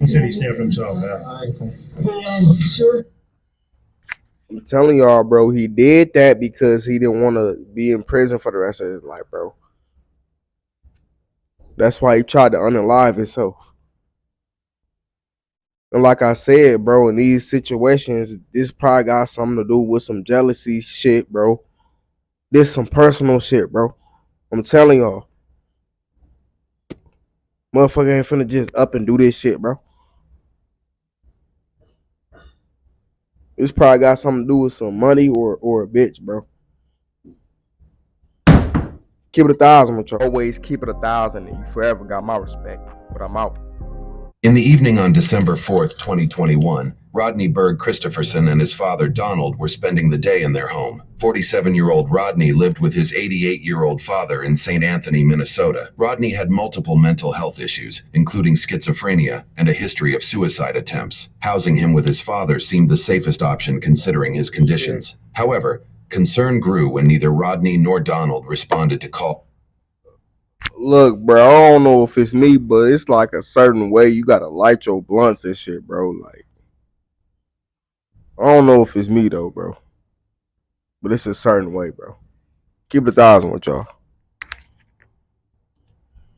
He said he stabbed himself. Yeah. Sir? I'm telling y'all, bro, he did that because he didn't want to be in prison for the rest of his life, bro. That's why he tried to unalive himself. And like I said, bro, in these situations, this probably got something to do with some jealousy shit, bro. This some personal shit, bro. I'm telling y'all. Motherfucker ain't finna just up and do this shit, bro. This probably got something to do with some money or a bitch, bro. Keep it 1,000 with y'all. Always keep it 1,000 and you forever got my respect. But I'm out. In the evening on December 4th, 2021, Rodney Berg Christopherson and his father Donald were spending the day in their home. 47-year-old Rodney lived with his 88-year-old father in St. Anthony, Minnesota. Rodney had multiple mental health issues, including schizophrenia and a history of suicide attempts. Housing him with his father seemed the safest option considering his conditions. However, concern grew when neither Rodney nor Donald responded to calls. Look, bro, I don't know if it's me, but it's like a certain way you gotta light your blunts and shit, bro. Like, I don't know if it's me though, bro. But it's a certain way, bro. Keep it 1,000 with y'all.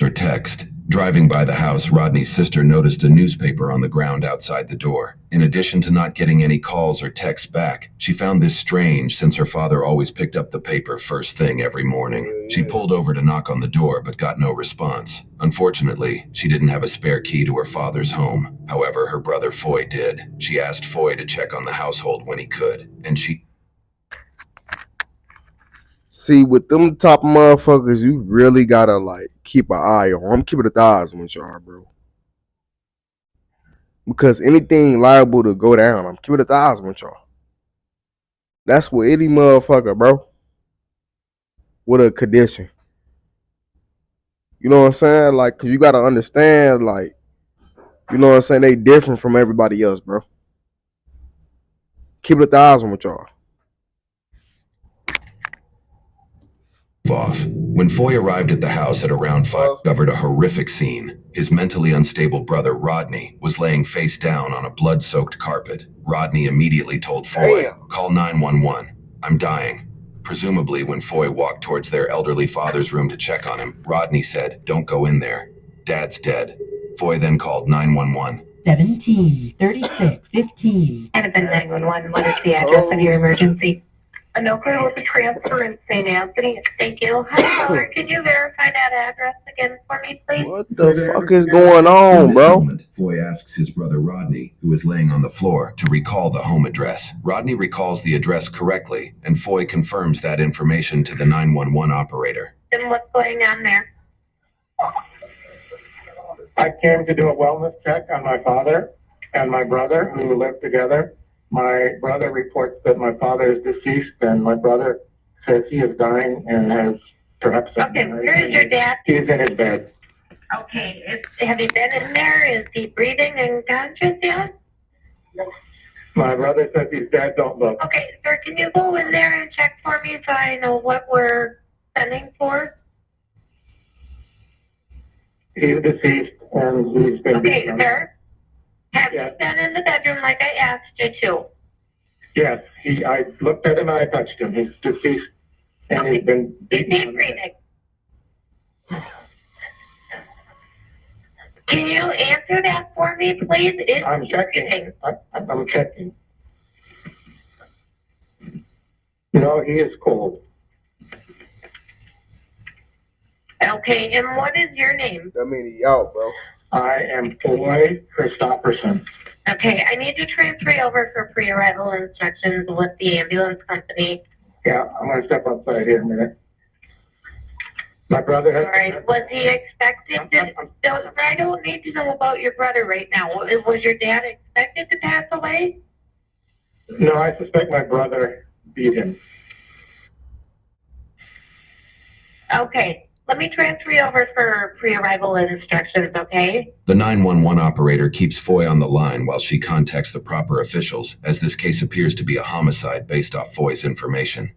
Or text. Driving by the house, Rodney's sister noticed a newspaper on the ground outside the door. In addition to not getting any calls or texts back, she found this strange since her father always picked up the paper first thing every morning. She pulled over to knock on the door but got no response. Unfortunately, she didn't have a spare key to her father's home. However, her brother Foy did. She asked Foy to check on the household when he could, and she... See, with them top motherfuckers, you really gotta like keep an eye on. I'm keeping it 1,000 with y'all, bro. Because anything liable to go down, I'm keeping it 1,000 with y'all. That's with any motherfucker, bro. With a condition. You know what I'm saying? Like, cause you gotta understand, like, you know what I'm saying? They different from everybody else, bro. Keep it 1,000 with y'all. off. When Foy arrived at the house at around 5, discovered a horrific scene. His mentally unstable brother Rodney was laying face down on a blood-soaked carpet. Rodney immediately told Foy, "Call 911. I'm dying." Presumably, when Foy walked towards their elderly father's room to check on him, Rodney said, "Don't go in there. Dad's dead." Foy then called 911. 173615. And then 911, what is the address of your emergency? A no clear with a transfer in St. Anthony. Thank you. Hi, caller. Can you verify that address again for me, please? What the fuck is going on, In this bro? moment, Foy asks his brother Rodney, who is laying on the floor, to recall the home address. Rodney recalls the address correctly, and Foy confirms that information to the 911 operator. And what's going on there? I came to do a wellness check on my father and my brother who live together. My brother reports that my father is deceased, and my brother says he is dying and has perhaps... Okay, where is your dad? He's in his bed. Okay, have you been in there? Is he breathing and conscious yet? My brother says he's dead. Don't look. Okay, sir, can you go in there and check for me so I know what we're sending for? He's deceased, and he's been... Okay, sir. Have Yes. you been in the bedroom like I asked you to? Yes, I looked at him and I touched him. He's deceased, and he's been... Is he breathing? Can you answer that for me, please? Is I'm he checking. breathing? I'm checking. No, he is cold. Okay, and what is your name? That mean he out, bro. I am Foy Christopherson. Okay, I need to transfer you over for pre-arrival instructions with the ambulance company. Yeah, I'm going to step outside here a minute. My brother has... All right, was he expected to... I don't need to know about your brother right now. Was your dad expected to pass away? No, I suspect my brother beat him. Okay, let me transfer you over for pre-arrival instructions, okay? The 911 operator keeps Foy on the line while she contacts the proper officials, as this case appears to be a homicide based off Foy's information.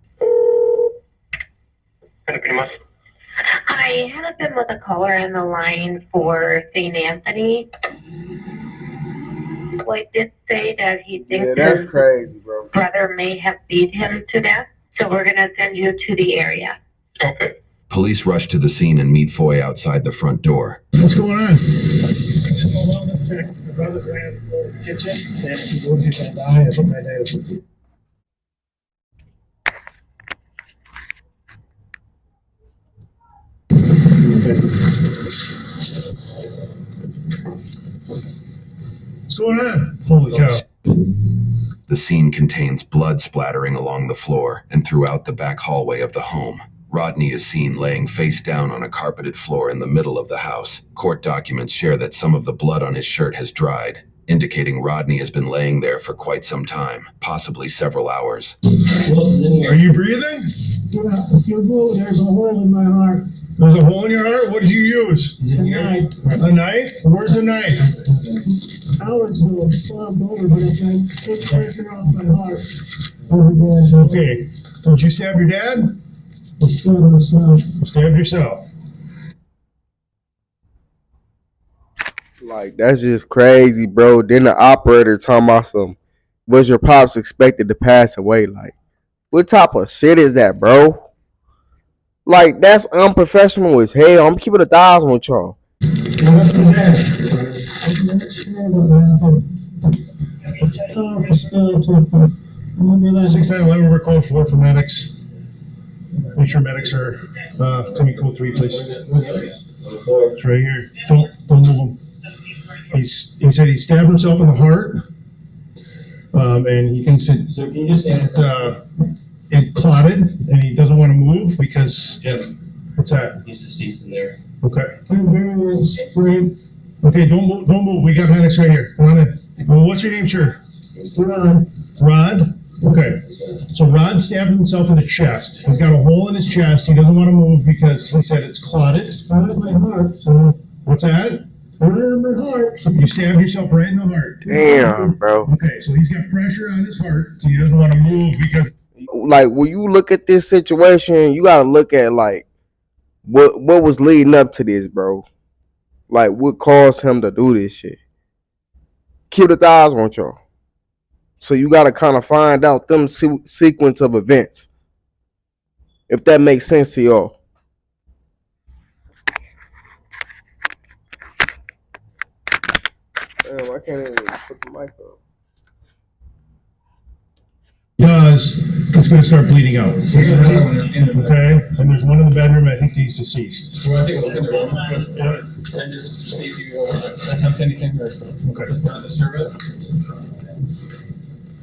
I have been with a caller on the line for St. Anthony. Floyd did say that he thinks that's his crazy, bro. brother may have beat him to death, so we're gonna send you to the area. Okay. Police rush to the scene and meet Foy outside the front door. What's going on? The brother ran to the kitchen, said he was going to die. I think my dad was. What's going on? Holy cow. The scene contains blood splattering along the floor and throughout the back hallway of the home. Rodney is seen laying face down on a carpeted floor in the middle of the house. Court documents share that some of the blood on his shirt has dried, indicating Rodney has been laying there for quite some time, possibly several hours. Are you breathing? Yeah, if you move, there's a hole in my heart. There's a hole in your heart? What did you use? A knife. A knife? Where's the knife? Howard's will bombed over, but it's been took pressure off my heart. Over there. Okay. Did you stab your dad? Stabbed yourself. Like, that's just crazy, bro. Then the operator talking about some, was your pops expected to pass away? Like, what type of shit is that, bro? Like, that's unprofessional as hell. I'm keeping 1,000 with y'all. Remember that? 6911, we're code 4 for medics. Make sure medics are coming code 3, please. It's right here. Don't move him. He said he stabbed himself in the heart, and he thinks it clotted, and he doesn't want to move because what's that? He's deceased in there. Okay. Spray. Okay, don't move. We got medics right here. Come on in. Well, what's your name, sir? Rod? Okay. So Rod stabbed himself in the chest. He's got a hole in his chest. He doesn't want to move because he said it's clotted. Right in my heart. So What's that? right in my heart. You stabbed yourself right in the heart. Damn, bro. Okay, so he's got pressure on his heart, so he doesn't want to move because Like, when you look at this situation, you gotta look at, like, what was leading up to this, bro. Like, what caused him to do this shit. Keep 1,000 with y'all. So you gotta kind of find out them sequence of events, if that makes sense to y'all. Damn, I can't even put the mic up. because it's going to start bleeding out. Okay, and there's one in the bedroom. I think he's deceased. Well, I think we'll look in the room and just see if you attempt anything or just not disturb it.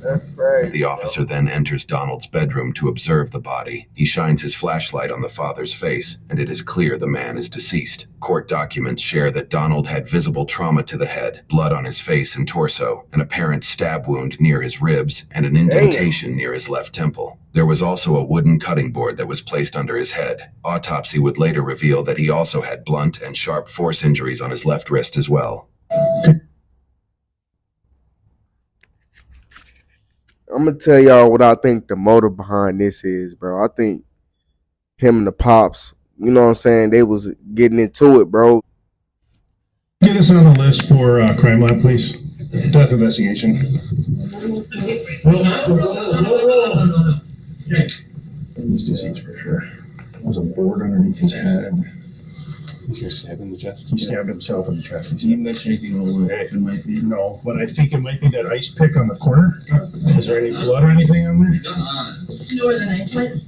That's crazy. The officer then enters Donald's bedroom to observe the body. He shines his flashlight on the father's face, and it is clear the man is deceased. Court documents share that Donald had visible trauma to the head, blood on his face and torso, an apparent stab wound near his ribs, and an indentation near his left temple. There was also a wooden cutting board that was placed under his head. Autopsy would later reveal that he also had blunt and sharp force injuries on his left wrist as well. I'm gonna tell y'all what I think the motive behind this is, bro. I think him and the pops, you know what I'm saying, they was getting into it, bro. Get us on the list for crime lab, please. Death investigation. He's deceased for sure. There's a board underneath his head. He's gonna stab in the chest. He stabbed himself in the chest. Did you mention anything on what it might be? No, but I think it might be that ice pick on the corner. Is there any blood or anything on there? Nothing on it. You know where the knife went?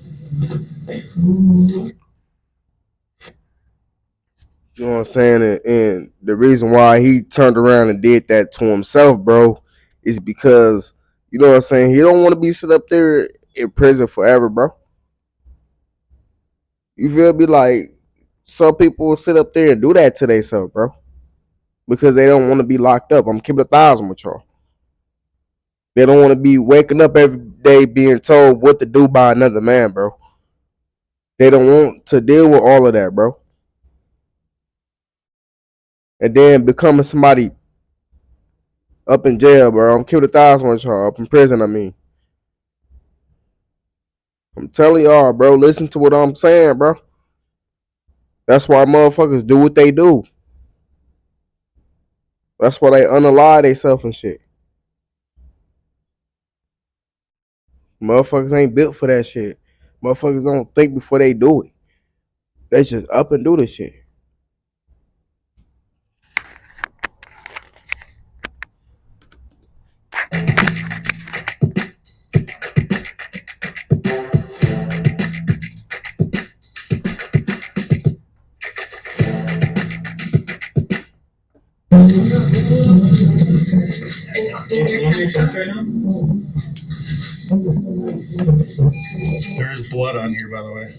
You know what I'm saying? And the reason why he turned around and did that to himself, bro, is because, you know what I'm saying, he don't want to be sit up there in prison forever, bro. You feel me? Like, some people will sit up there and do that to themselves, bro, because they don't want to be locked up. I'm keeping 1,000 with y'all. They don't want to be waking up every day being told what to do by another man, bro. They don't want to deal with all of that, bro. And then becoming somebody up in jail, bro. I'm keeping 1,000 with y'all. Up in prison, I mean. I'm telling y'all, bro, listen to what I'm saying, bro. That's why motherfuckers do what they do. That's why they unalive themselves and shit. Motherfuckers ain't built for that shit. Motherfuckers don't think before they do it. They just up and do the shit. There is blood on here, by the way.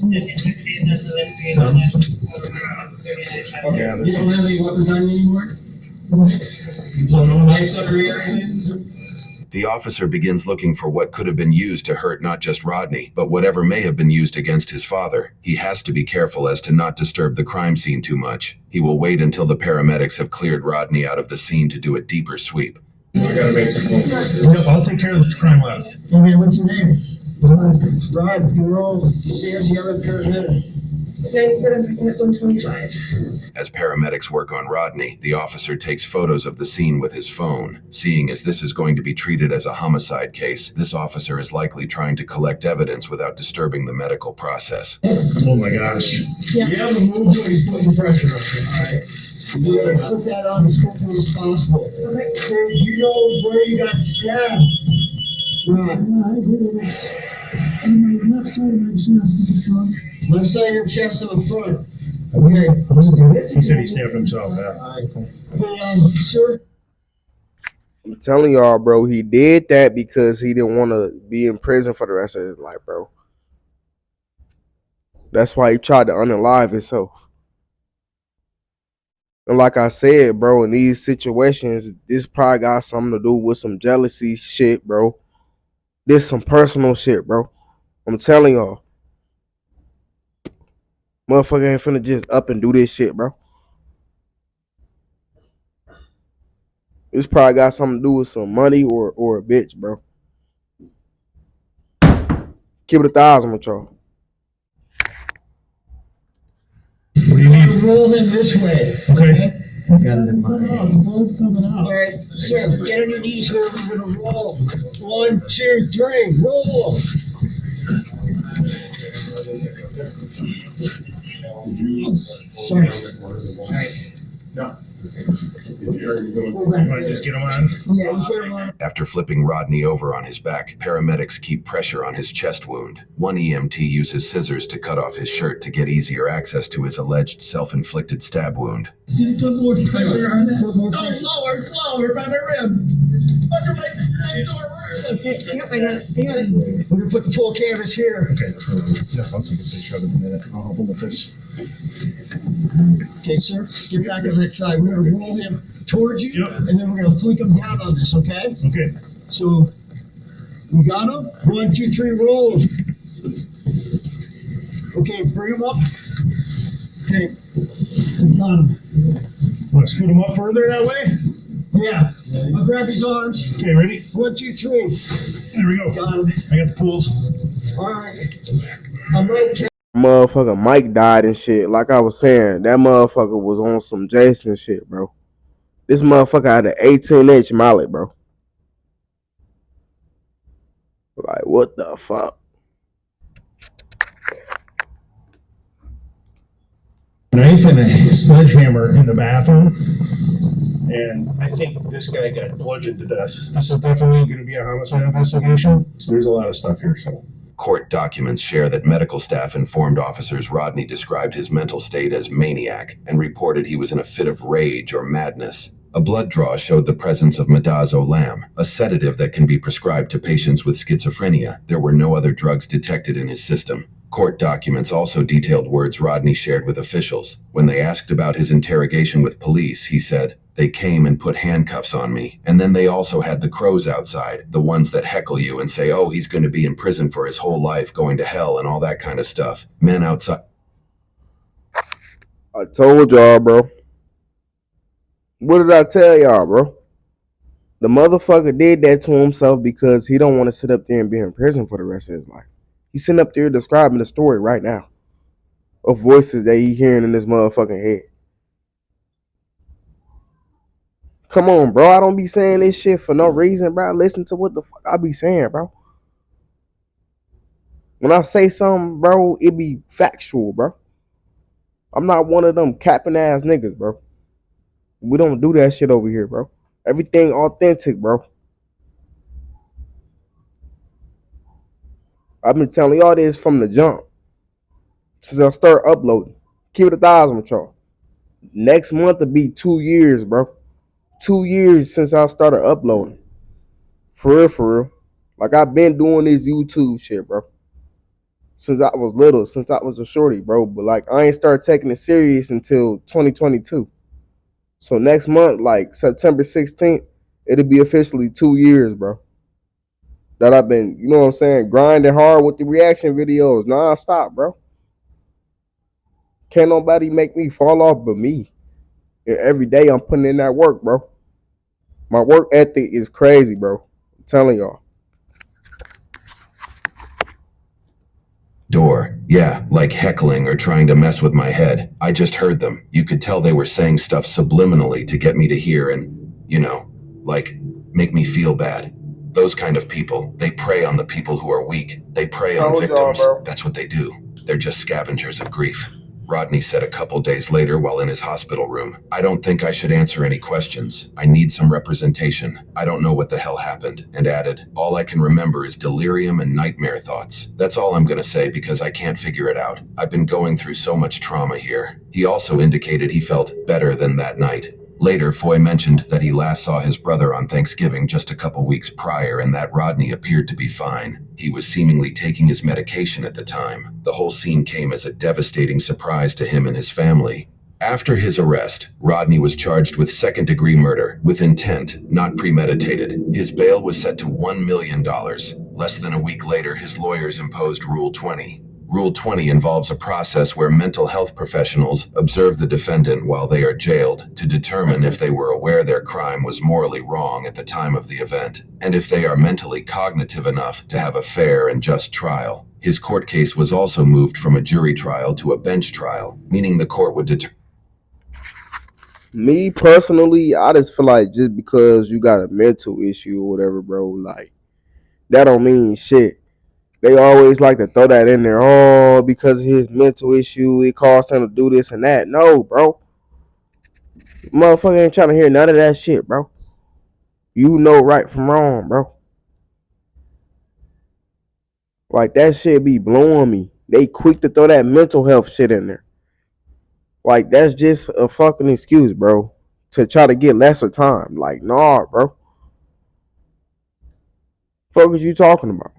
Some. Yeah, You don't have any weapons on you anymore? So no knives under here or anything? The officer begins looking for what could have been used to hurt not just Rodney, but whatever may have been used against his father. He has to be careful as to not disturb the crime scene too much. He will wait until the paramedics have cleared Rodney out of the scene to do a deeper sweep. I gotta make some phone calls. Yep, I'll take care of the crime lab. Okay, what's your name? Rod, you're old. Sam's the other paramedic. 97% 125. As paramedics work on Rodney, the officer takes photos of the scene with his phone. Seeing as this is going to be treated as a homicide case, this officer is likely trying to collect evidence without disturbing the medical process. Oh my gosh. You have to move when he's putting pressure on you, alright? You gotta put that on as quickly as possible. Okay, you know where you got stabbed? Right. I did it. On my left side of my chest in the front. Left side of your chest in the front. Okay. He said he stabbed himself, yeah. Alright. Hey, sir? I'm telling y'all, bro, he did that because he didn't want to be in prison for the rest of his life, bro. That's why he tried to unalive himself. And like I said, bro, in these situations, this probably got something to do with some jealousy shit, bro. This some personal shit, bro. I'm telling y'all. Motherfucker ain't finna just up and do this shit, bro. This probably got something to do with some money or a bitch, bro. Keep it 1,000 with y'all. What do you need? Roll him this way. Okay. Got it in mind. Oh, the blood's coming out. Alright, sir, get on your knees here. We're gonna roll. 1, 2, 3, roll. Sorry. Alright. No. You want to just get him on? Yeah, you get him on. After flipping Rodney over on his back, paramedics keep pressure on his chest wound. One EMT uses scissors to cut off his shirt to get easier access to his alleged self-inflicted stab wound. Did put more pressure on that? Lower, by my rib. Under my We're gonna put the full canvas here. Okay. Yeah, I'll take a picture of it in a minute. I'll help him with this. Okay, sir, get back on that side. We're gonna roll him towards you, Yep. and then we're gonna flick him down on this, okay? Okay. So, you got him? 1, 2, 3, roll. Okay, bring him up. Okay, we got him. Want to scoot him up further that way? Yeah, I'll grab his arms. Okay, ready? 1, 2, 3. There we go. Got him. I got the pools. All right. I'm right. Motherfucker Mike died and shit. Like I was saying, that motherfucker was on some Jason shit, bro. This motherfucker had an 18-inch mallet, bro. Like, what the fuck? Knife and a sledgehammer in the bathroom. And I think this guy got bludgeoned to death. This is definitely going to be a homicide investigation. So there's a lot of stuff here. So Court documents share that medical staff informed officers Rodney described his mental state as maniac and reported he was in a fit of rage or madness. A blood draw showed the presence of midazolam, a sedative that can be prescribed to patients with schizophrenia. There were no other drugs detected in his system. Court documents also detailed words Rodney shared with officials. When they asked about his interrogation with police, he said, "They came and put handcuffs on me. And then they also had the crows outside, the ones that heckle you and say, oh, he's going to be in prison for his whole life, going to hell and all that kind of stuff. Men outside." I told y'all, bro. What did I tell y'all, bro? The motherfucker did that to himself because he don't want to sit up there and be in prison for the rest of his life. He's sitting up there describing the story right now of voices that he hearing in his motherfucking head. Come on, bro. I don't be saying this shit for no reason, bro. Listen to what the fuck I be saying, bro. When I say something, bro, it be factual, bro. I'm not one of them capping ass niggas, bro. We don't do that shit over here, bro. Everything authentic, bro. I've been telling y'all this from the jump since I start uploading. Keep it 1,000 with y'all. Next month will be 2 years, bro. 2 years since I started uploading. For real, for real. Like I've been doing this YouTube shit, bro. Since I was little, since I was a shorty, bro. But like I ain't started taking it serious until 2022. So next month, like September 16th, it'll be officially 2 years, bro. That I've been, you know what I'm saying, grinding hard with the reaction videos non-stop, bro. Can't nobody make me fall off but me. And every day I'm putting in that work, bro. My work ethic is crazy, bro. I'm telling y'all. Door. Yeah, like heckling or trying to mess with my head. I just heard them. You could tell they were saying stuff subliminally to get me to hear and, like, make me feel bad. Those kind of people, they prey on the people who are weak. They prey on victims. That's what they do. They're just scavengers of grief. Rodney said a couple days later while in his hospital room, I don't think I should answer any questions. I need some representation. I don't know what the hell happened. And added, all I can remember is delirium and nightmare thoughts. That's all I'm gonna say because I can't figure it out. I've been going through so much trauma here. He also indicated he felt better than that night. Later, Foy mentioned that he last saw his brother on Thanksgiving just a couple weeks prior and that Rodney appeared to be fine. He was seemingly taking his medication at the time. The whole scene came as a devastating surprise to him and his family. After his arrest, Rodney was charged with second-degree murder, with intent, not premeditated. His bail was set to $1 million. Less than a week later, his lawyers imposed Rule 20. Rule 20 involves a process where mental health professionals observe the defendant while they are jailed to determine if they were aware their crime was morally wrong at the time of the event, and if they are mentally cognitive enough to have a fair and just trial. His court case was also moved from a jury trial to a bench trial, meaning the court would determine. Me personally, I just feel like just because you got a mental issue or whatever, bro, like that don't mean shit. They always like to throw that in there. Oh, because of his mental issue, it caused him to do this and that. No, bro. Motherfucker ain't trying to hear none of that shit, bro. You know right from wrong, bro. Like that shit be blowing me. They quick to throw that mental health shit in there. Like that's just a fucking excuse, bro, to try to get lesser time. Like, nah, bro. Fuck is you talking about?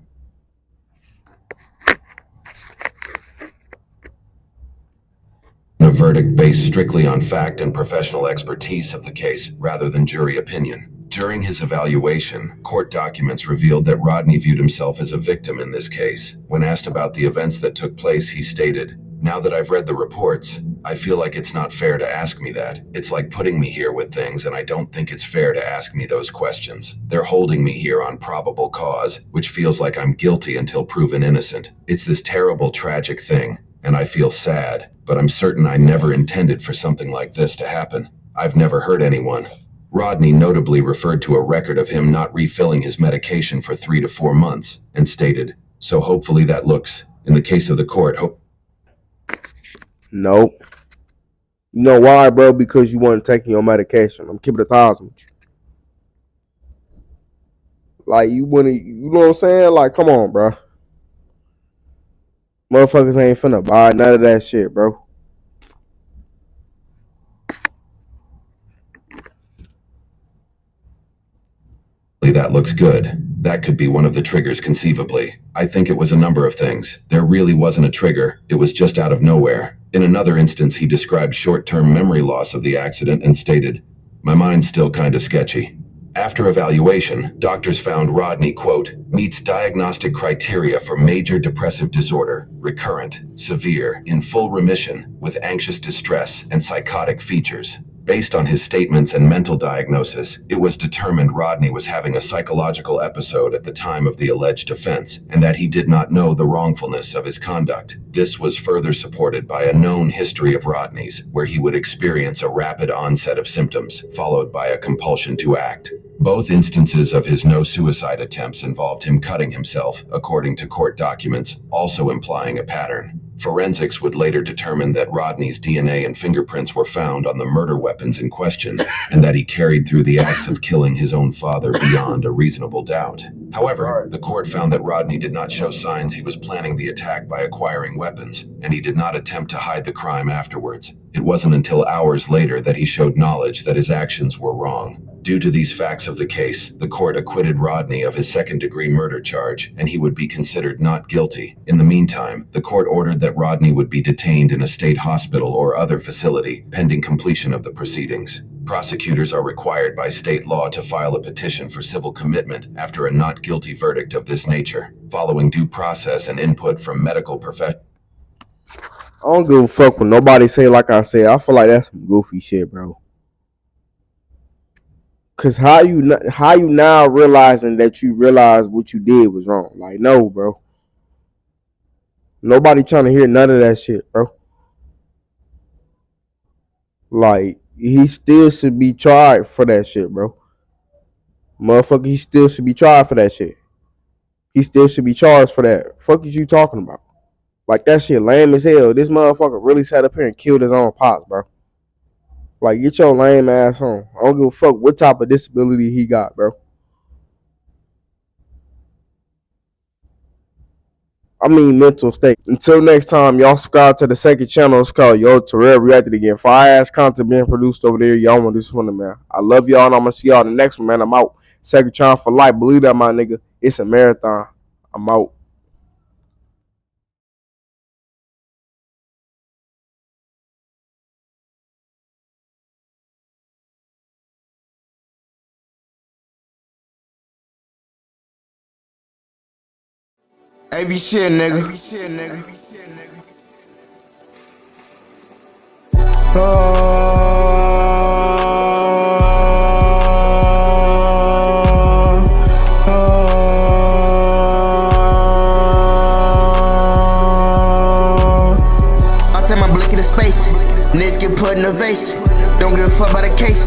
A verdict based strictly on fact and professional expertise of the case rather than jury opinion. During his evaluation, court documents revealed that Rodney viewed himself as a victim in this case. When asked about the events that took place, he stated, now that I've read the reports, I feel like it's not fair to ask me that. It's like putting me here with things, and I don't think it's fair to ask me those questions. They're holding me here on probable cause, which feels like I'm guilty until proven innocent. It's this terrible, tragic thing, and I feel sad, but I'm certain I never intended for something like this to happen. I've never hurt anyone. Rodney notably referred to a record of him not refilling his medication for 3 to 4 months and stated, so hopefully that looks, in the case of the court, Nope. You know why, bro? Because you weren't taking your medication. I'm keeping it 1,000 with you. Like you wouldn't, you know what I'm saying? Like, come on, bro. Motherfuckers ain't finna buy none of that shit, bro. that looks good. That could be one of the triggers conceivably. I think it was a number of things. There really wasn't a trigger. It was just out of nowhere. In another instance, he described short-term memory loss of the accident and stated, my mind's still kinda sketchy. After evaluation, doctors found Rodney, quote, meets diagnostic criteria for major depressive disorder, recurrent, severe, in full remission, with anxious distress and psychotic features. Based on his statements and mental diagnosis, it was determined Rodney was having a psychological episode at the time of the alleged offense, and that he did not know the wrongfulness of his conduct. This was further supported by a known history of Rodney's, where he would experience a rapid onset of symptoms, followed by a compulsion to act. Both instances of his no-suicide attempts involved him cutting himself, according to court documents, also implying a pattern. Forensics would later determine that Rodney's DNA and fingerprints were found on the murder weapons in question, and that he carried through the acts of killing his own father beyond a reasonable doubt. However, the court found that Rodney did not show signs he was planning the attack by acquiring weapons, and he did not attempt to hide the crime afterwards. It wasn't until hours later that he showed knowledge that his actions were wrong. Due to these facts of the case, the court acquitted Rodney of his second-degree murder charge, and he would be considered not guilty. In the meantime, the court ordered that Rodney would be detained in a state hospital or other facility, pending completion of the proceedings. Prosecutors are required by state law to file a petition for civil commitment after a not guilty verdict of this nature, following due process and input from medical professionals. I don't give a fuck when nobody say like I said. I feel like that's some goofy shit, bro. Cause how you now realizing that you realized what you did was wrong? Like, no, bro. Nobody trying to hear none of that shit, bro. Like, he still should be tried for that shit, bro. Motherfucker, he still should be tried for that shit. He still should be charged for that. Fuck is you talking about? Like, that shit lame as hell. This motherfucker really sat up here and killed his own pops, bro. Like, get your lame ass on. I don't give a fuck what type of disability he got, bro. I mean mental state. Until next time, y'all subscribe to the second channel. It's called Yo Terrell Reacted Again. Fire ass content being produced over there. Y'all want this one, man. I love y'all, and I'm gonna see y'all in the next one, man. I'm out. Second channel for life. Believe that, my nigga. It's a marathon. I'm out. AV shit, nigga. I take my blick into space. Niggas get put in a vase. Don't give a fuck about the case.